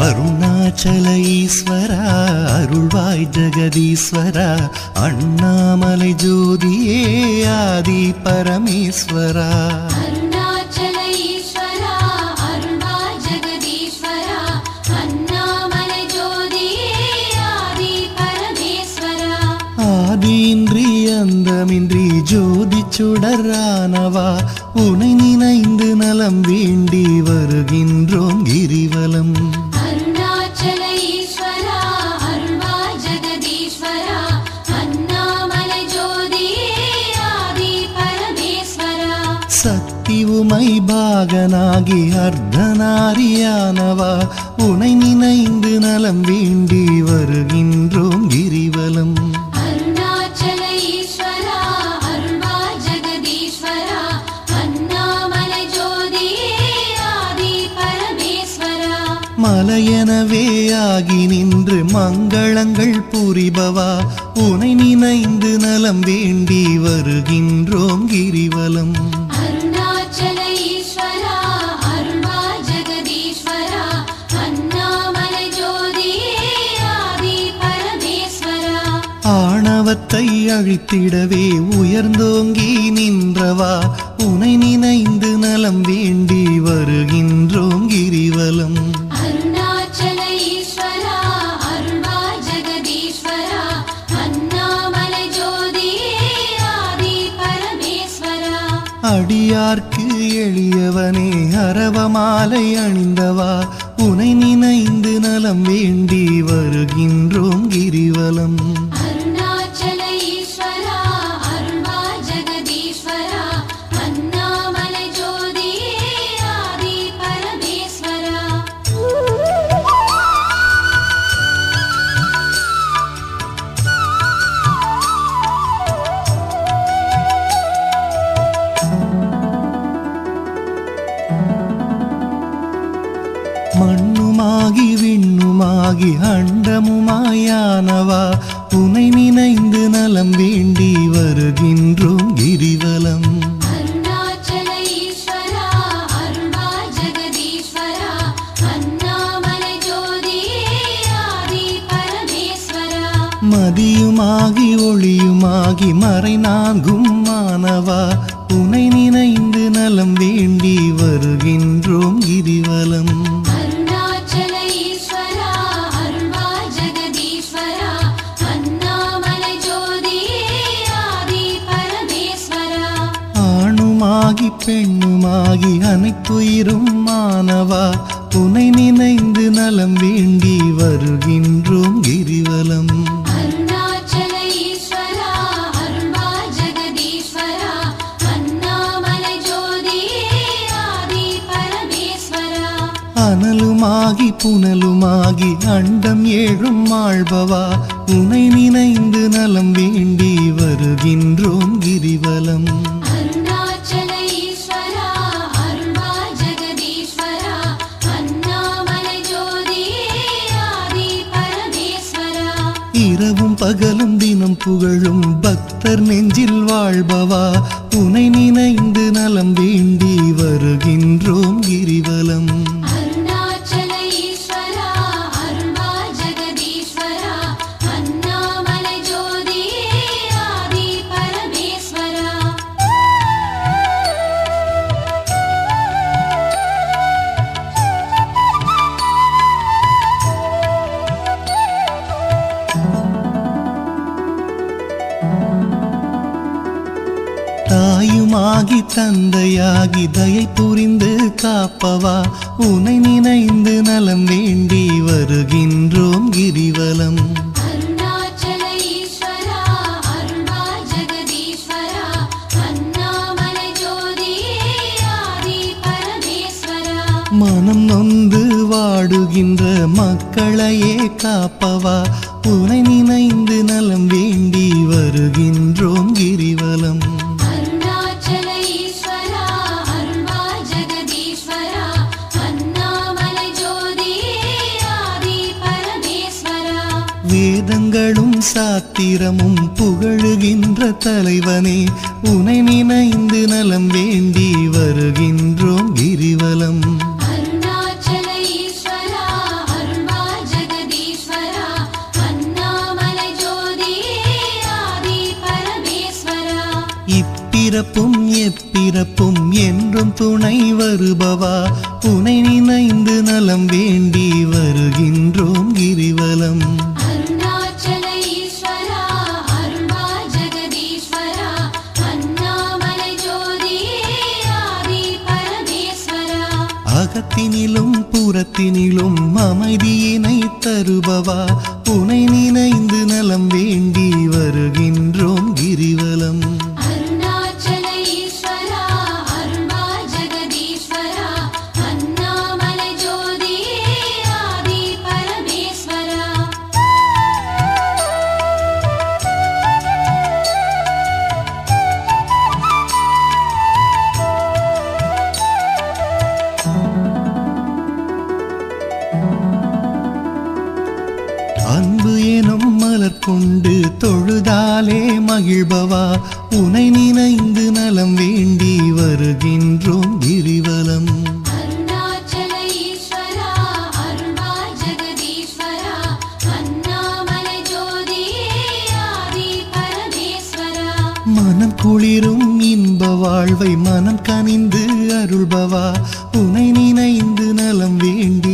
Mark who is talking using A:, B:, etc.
A: அருணாச்சல ஈஸ்வரா அருள்வாய் ஜெகதீஸ்வரா அண்ணாமலை ஜோதியே ஆதி பரமேஸ்வரா
B: அருணாச்சல ஈஸ்வரா அருள்வாய் ஜெகதீஸ்வரா அண்ணாமலை ஜோதியே ஆதி பரமேஸ்வரா
A: ஆதியின்றி அந்தமின்றி ஜோதி சுடரானவா உனை நினைந்து நலம் வேண்டி வருகின்றோம் கிரிவலம்
B: அருணாச்சல ஈஸ்வரா அருள்வாய் ஜெகதீஸ்வரா அண்ணாமலை ஜோதியே ஆதி பரமேஸ்வரா
A: சக்தி உமை பாகனாகி அர்த்தநாரியானவா உனை நினைந்து நலம் வேண்டி வருகின்றோம் கிரிவலம்
B: அருணாச்சல ஈஸ்வரா அருள்வாய் ஜெகதீஸ்வரா அண்ணாமலை ஜோதியே ஆதி பரமேஸ்வரா
A: மலையெனவே ஆகி நின்று மங்களங்கள் புரிபவா உனை நினைந்து நலம் வேண்டி வருகின்றோம் கிரிவலம்
B: அருணாச்சல ஈஸ்வரா அருள்வாய் ஜெகதீஸ்வரா அண்ணாமலை ஜோதியே ஆதி பரமேஸ்வரா
A: ஆணவத்தை அழித்திடவே உயர்ந்தோங்கி நின்றவா உனை நினைந்து நலம் வேண்டி வருகின்றோம் கிரிவலம்
B: அருணாச்சல ஈஸ்வரா அருள்வாய் ஜெகதீஸ்வரா அண்ணாமலை ஜோதியே ஆதி பரமேஸ்வரா
A: அடியார்க்கு எளியவனே அரவமாலை அணிந்தவா உனை நினைந்து நலம் வேண்டி வருகின்றோம் கிரிவலம்
B: அருணாச்சல ஈஸ்வரா அருள்வாய் ஜெகதீஸ்வரா அண்ணாமலை ஜோதியே ஆதி பரமேஸ்வரா
A: மண்ணுமாகி விண்ணுமாகி அண்டமுமாயானவா உனை நினைந்து நலம் வேண்டி வருகின்றோம் கிரிவலம்
B: அருணாச்சல ஈஸ்வரா அருள்வாய் ஜெகதீஸ்வரா அண்ணாமலை ஜோதியே ஆதி பரமேஸ்வரா
A: மதியுமாகி ஒளியுமாகி மறைநான்கும் மானவா உனை நினைந்து நலம் வேண்டி வருகின்றோம் கிரிவலம்
B: அருணாச்சல ஈஸ்வரா அருள்வாய் ஜெகதீஸ்வரா அண்ணாமலை ஜோதியே ஆதி பரமேஸ்வரா
A: ஆணுமாகி பெண்ணுமாகி அனைத்துயிரும் மானவா உனை நினைந்து நலம் வேண்டி வருகின்றோம் கிரிவலம்
B: அருணாச்சல ஈஸ்வரா அருள்வாய் ஜெகதீஸ்வரா அண்ணாமலை ஜோதியே ஆதி பரமேஸ்வரா
A: அனலுமாகி புனலுமாகி அண்டம் ஏழும் ஆள்பவா உனை நினைந்து நலம் வேண்டி வருகின்றோம் கிரிவலம்
B: அருணாச்சல ஈஸ்வரா அருள்வாய் ஜெகதீஸ்வரா அண்ணாமலை ஜோதியே ஆதி பரமேஸ்வரா
A: இரவும் பகலும் தினம் புகழும் பக்தர் நெஞ்சில் வாழ்பவா உனை நினைந்து நலம் வேண்டி வருகின்றோம் கிரிவலம்
B: அருணாச்சல ஈஸ்வரா அருள்வாய் ஜெகதீஸ்வரா அண்ணாமலை ஜோதியே ஆதி பரமேஸ்வரா
A: தாயுமாகி தந்தையாகி தயை புரிந்து காப்பவா உனை நினைந்து நலம் வேண்டி வருகின்றோம் கிரிவலம்
B: அருணாச்சல ஈஸ்வரா அருள்வாய் ஜெகதீஸ்வரா அண்ணாமலை ஜோதியே ஆதி பரமேஸ்வரா
A: மனம் நொந்து வாடுகின்ற மக்களையே காப்பவா உனை நினைந்து நலம் வேண்டி வருகின்றோம் கிரிவலம்
B: அருணாச்சல ஈஸ்வரா அருள்வாய் ஜெகதீஸ்வரா அண்ணாமலை ஜோதியே ஆதி பரமேஸ்வரா
A: வேதங்களும் சாத்திரமும் புகழுகின்ற தலைவனே உனை நினைந்து நலம் வேண்டி வருகின்றோம் கிரிவலம்
B: அருணாச்சல ஈஸ்வரா அருள்வாய்
A: இப்பிறப்பும் எப்பிறப்பும் என்றும் துணை வருபவா உனை நினைந்து நலம் வேண்டி வருகின்றோம் கிரிவலம்.
B: அருணாச்சல ஈஸ்வரா அருள்வா ஜெகதீஸ்வரா அண்ணாமலை ஜோதியே ஆதி பரமேஸ்வரா.
A: அகத்தினிலும் புறத்தினிலும் அமைதியினை தருபவா உனை நினைந்து நலம் வேண்டி வருகின்றோம் கிரிவலம்.
B: அருணாச்சல ஈஸ்வரா அருள்வா ஜெகதீஸ்வரா அண்ணாமலை ஜோதியே ஆதி பரமேஸ்வரா.
A: அன்பு எனும் மலர் கொண்டு தொழுதாலே மகிழ்பவா உனை நினைந்து நலம் வேண்டி வருகின்றோம் கிரிவலம்.
B: அருணாச்சல ஈஸ்வரா அருள்வா ஜெகதீஸ்வரா அண்ணாமலை ஜோதியே ஆதி பரமேஸ்வரா.
A: மனம் குளிரும் இன்ப வாழ்வை மனம் கனிந்து அருள்பவா உனை நினைந்து நலம் வேண்டி